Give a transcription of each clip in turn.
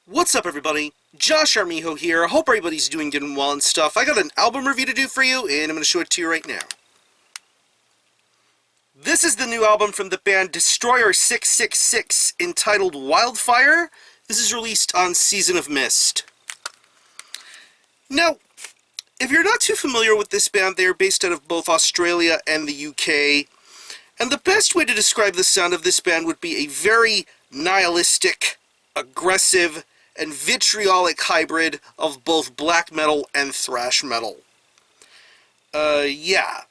What's up, everybody? Josh Armijo here. I hope everybody's doing good and well and stuff. I got an album review to do for you, and I'm going to show it to you right now. This is the new album from the band Deströyer 666, entitled Wildfire. This is released on Season of Mist. Now, if you're not too familiar with this band, they are based out of both Australia and the UK. And the best way to describe the sound of this band would be a very nihilistic, aggressive, and vitriolic hybrid of both black metal and thrash metal. Yeah.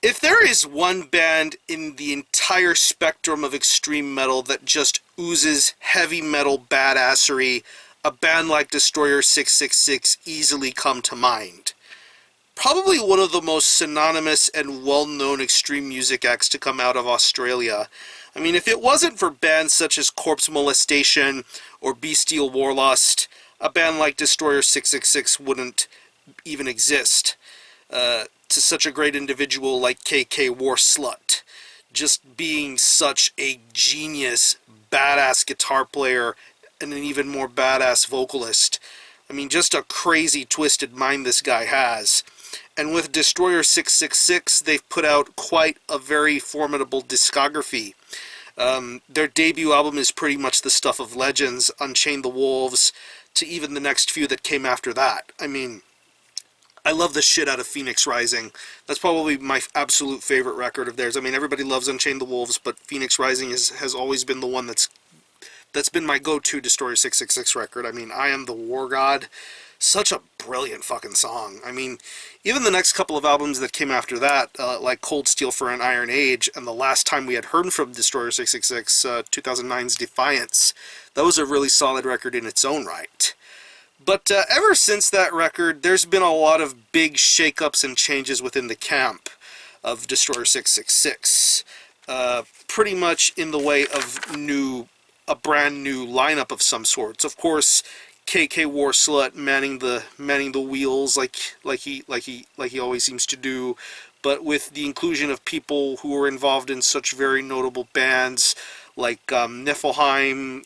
If there is one band in the entire spectrum of extreme metal that just oozes heavy metal badassery, a band like Deströyer 666 easily come to mind. Probably one of the most synonymous and well-known extreme music acts to come out of Australia. I mean, if it wasn't for bands such as Corpse Molestation or Bestial Warlust, a band like Deströyer 666 wouldn't even exist. To such a great individual like KK War Slut, just being such a genius, badass guitar player and an even more badass vocalist. I mean, just a crazy, twisted mind this guy has. And with Deströyer 666, they've put out quite a very formidable discography. Their debut album is pretty much the stuff of legends, Unchain the Wolves, to even the next few that came after that. I mean, I love the shit out of Phoenix Rising. That's probably my absolute favorite record of theirs. I mean, everybody loves Unchain the Wolves, but Phoenix Rising has always been the one that's been my go-to Deströyer 666 record. I mean, I Am the War God. Such a brilliant fucking song. I mean, even the next couple of albums that came after that, like Cold Steel for an Iron Age, and the last time we had heard from Deströyer 666, 2009's Defiance, that was a really solid record in its own right. But ever since that record, there's been a lot of big shakeups and changes within the camp of Deströyer 666. Pretty much in the way of a brand new lineup of some sorts. Of course, KK War Slut manning the wheels like he always seems to do, but with the inclusion of people who were involved in such very notable bands like Niflheim,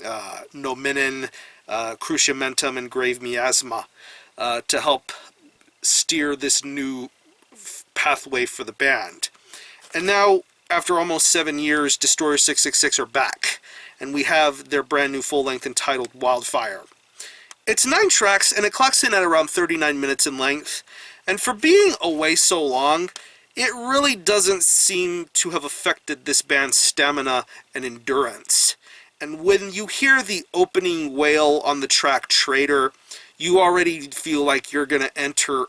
Nominen, Cruciamentum, and Grave Miasma, to help steer this new pathway for the band. And now, after almost 7 years, Deströyer 666 are back, and we have their brand new full-length entitled Wildfire. It's 9 tracks, and it clocks in at around 39 minutes in length, and for being away so long, it really doesn't seem to have affected this band's stamina and endurance. And when you hear the opening wail on the track Traitor, you already feel like you're going to enter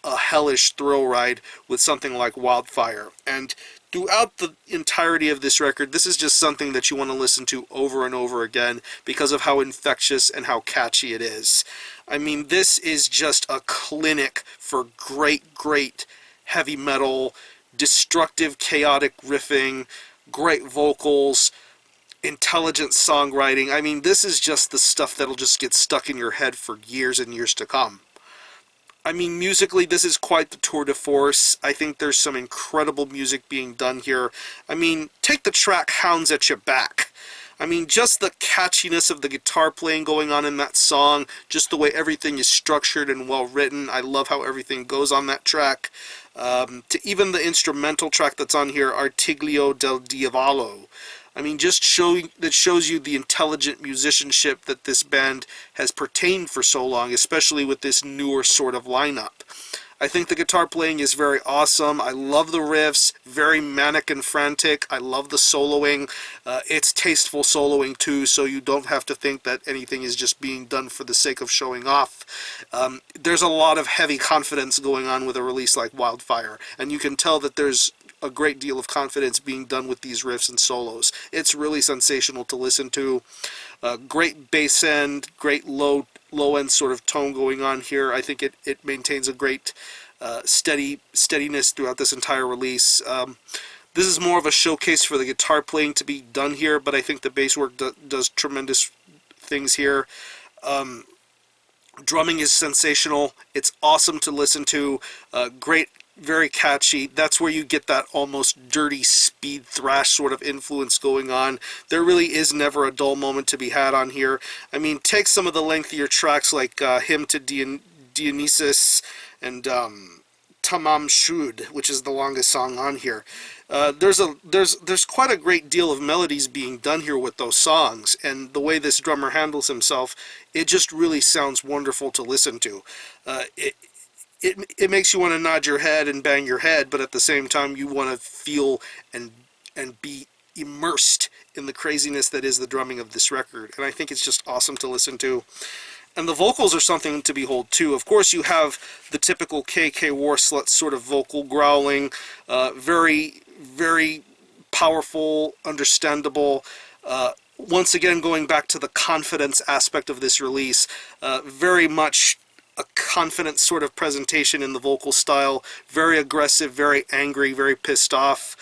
a hellish thrill ride with something like Wildfire. And throughout the entirety of this record, this is just something that you want to listen to over and over again because of how infectious and how catchy it is. I mean, this is just a clinic for great heavy metal, destructive, chaotic riffing, great vocals, intelligent songwriting. I mean, this is just the stuff that'll just get stuck in your head for years and years to come. I mean, musically, this is quite the tour de force. I think there's some incredible music being done here. I mean, take the track Hounds at Your Back. I mean, just the catchiness of the guitar playing going on in that song, just the way everything is structured and well written. I love how everything goes on that track. To even the instrumental track that's on here, Artiglio del Diavolo. I mean, that shows you the intelligent musicianship that this band has pertained for so long, especially with this newer sort of lineup. I think the guitar playing is very awesome. I love the riffs, very manic and frantic. I love the soloing. It's tasteful soloing too, so you don't have to think that anything is just being done for the sake of showing off. There's a lot of heavy confidence going on with a release like Wildfire, and you can tell that there's a great deal of confidence being done with these riffs and solos. It's really sensational to listen to. Great bass end, great low end sort of tone going on here. I think it maintains a great steadiness throughout this entire release. This is more of a showcase for the guitar playing to be done here, but I think the bass work does tremendous things here. Drumming is sensational. It's awesome to listen to. Great very catchy. That's where you get that almost dirty speed thrash sort of influence going on. There really is never a dull moment to be had on here. I mean, take some of the lengthier tracks like Hymn to Dionysus and Tamam Shud, which is the longest song on here. There's quite a great deal of melodies being done here with those songs, and the way this drummer handles himself, it just really sounds wonderful to listen to. It makes you want to nod your head and bang your head, but at the same time you want to feel and be immersed in the craziness that is the drumming of this record, and I think it's just awesome to listen to. And the vocals are something to behold too. Of course, you have the typical KK Warslut sort of vocal growling, very, very powerful, understandable. Once again, going back to the confidence aspect of this release, very much a confident sort of presentation in the vocal style, very aggressive, very angry, very pissed off.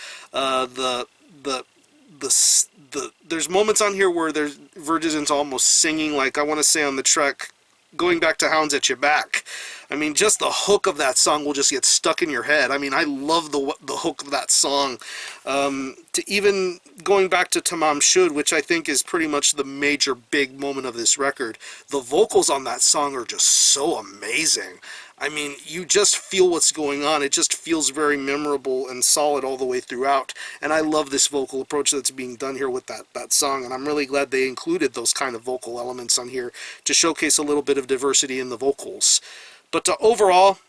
There's moments on here where there's verges into almost singing, like I want to say on the track going back to Hounds at Your Back. I mean, just the hook of that song will just get stuck in your head. I mean, I love the hook of that song. To even going back to Tamam Shud, which I think is pretty much the major big moment of this record, the vocals on that song are just so amazing. I mean, you just feel what's going on. It just feels very memorable and solid all the way throughout. And I love this vocal approach that's being done here with that song. And I'm really glad they included those kind of vocal elements on here to showcase a little bit of diversity in the vocals. But overall,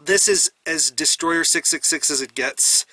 this is as Deströyer 666 as it gets.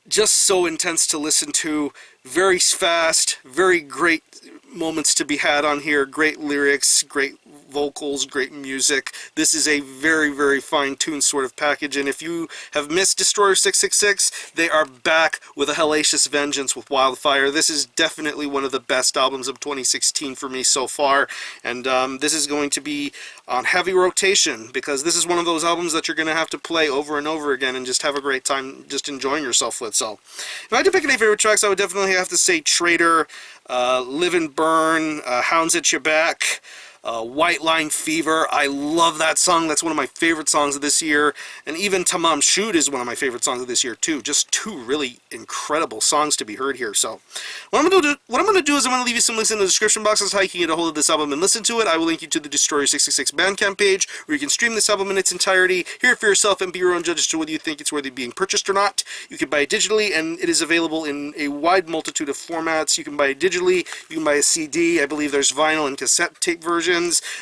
Just so intense to listen to. Very fast, very great moments to be had on here. Great lyrics, great vocals, great music. This is a very, very fine-tuned sort of package, and if you have missed Deströyer 666, they are back with a hellacious vengeance with Wildfire. This is definitely one of the best albums of 2016 for me so far, and this is going to be on heavy rotation, because this is one of those albums that you're going to have to play over and over again and just have a great time just enjoying yourself with. So, if I had to pick any favorite tracks, I would definitely have to say Traitor, Live and Burn, Hounds at Your Back, White Line Fever. I love that song. That's one of my favorite songs of this year. And even Tamam Shud is one of my favorite songs of this year too. Just two really incredible songs to be heard here. So what I'm going to do is I'm going to leave you some links in the description box as to how you can get a hold of this album and listen to it. I will link you to the Deströyer 666 Bandcamp page where you can stream this album in its entirety, hear it for yourself, and be your own judge as to whether you think it's worthy of being purchased or not. You can buy it digitally, and it is available in a wide multitude of formats. You can buy it digitally, you can buy a CD. I believe there's vinyl and cassette tape versions.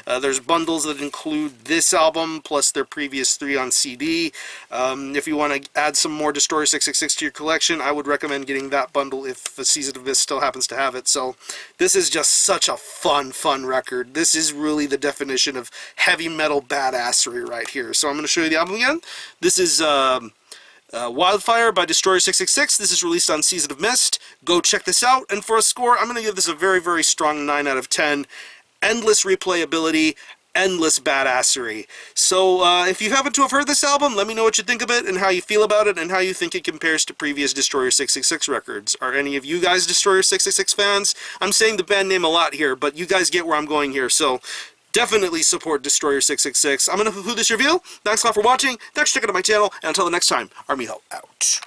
There's bundles that include this album plus their previous 3 on CD. If you want to add some more Deströyer 666 to your collection, I would recommend getting that bundle if the Season of Mist still happens to have it. So this is just such a fun record. This is really the definition of heavy metal badassery right here. So I'm going to show you the album again. This is Wildfire by Deströyer 666. This is released on Season of Mist. Go check this out. And for a score, I'm going to give this a very, very strong 9 out of 10. Endless replayability, endless badassery. So if you happen to have heard this album, let me know what you think of it and how you feel about it and how you think it compares to previous Deströyer 666 records. Are any of you guys Deströyer 666 fans? I'm saying the band name a lot here, but you guys get where I'm going here, so definitely support Deströyer 666. I'm going to conclude this review. Thanks a lot for watching. Thanks for checking out my channel, and until the next time, Armijo out.